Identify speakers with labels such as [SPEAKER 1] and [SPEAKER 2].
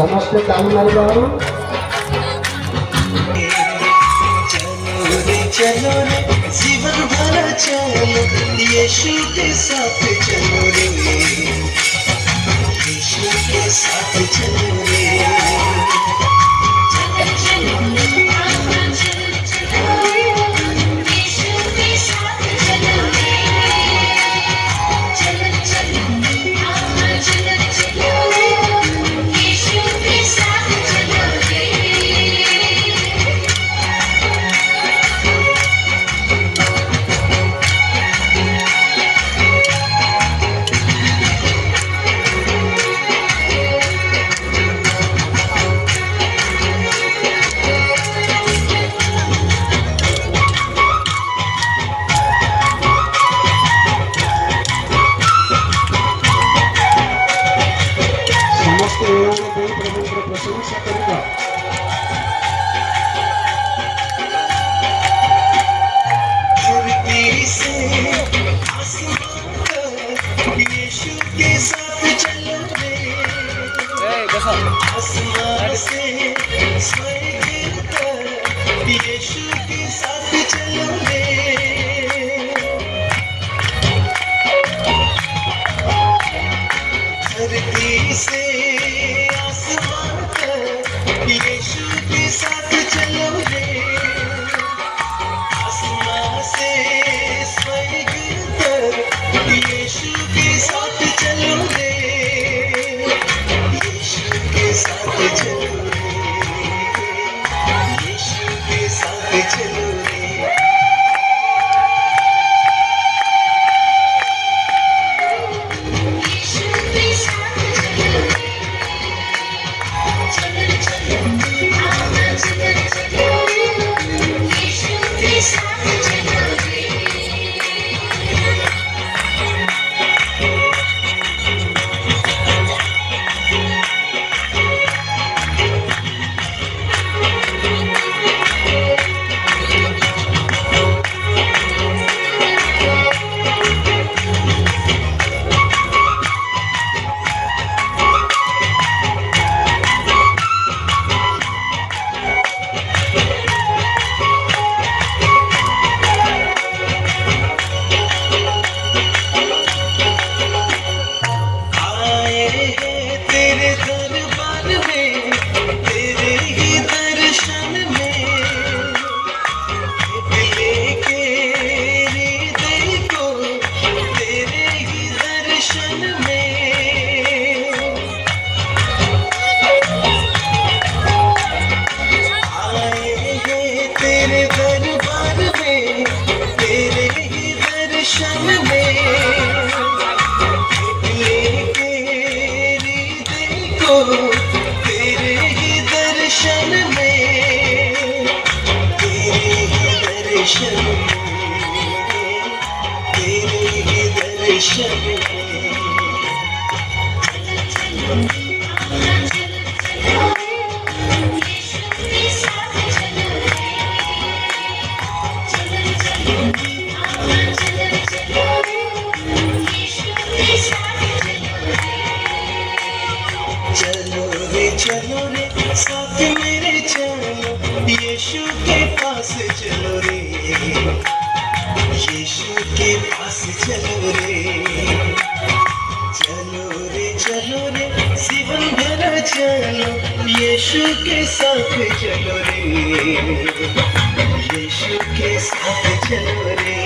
[SPEAKER 1] ସମସ୍ତେ ତାଳି ମାରିବା।
[SPEAKER 2] चलो रे जीवन भर चलो यीशु के साथ चलो रे यीशु के साथ चलो रे
[SPEAKER 1] प्रशंसा करूंगा।
[SPEAKER 2] यीशु के साथ चलो रे आसमान से स्वर्ग तक यीशु के साथ चलो रे धरती से आसमान तक यीशु के साथ चलो रे आसमान से स्वर्ग तक यीशु के साथ चलो रे यीशु के साथ चलो रे यीशु के साथ चलो रे तेरे दरबार में तेरे ही दर्शन में लेके देखो तेरे ही दर्शन में तेरे ही दर्शन में तेरे ही दर्शन में चलो रे साथ मेरे चलो यीशु के पास चलो रे यीशु के पास चलो रे चलो रे जीवन भर चलो यीशु के साथ चलो रे यीशु के साथ चलो रे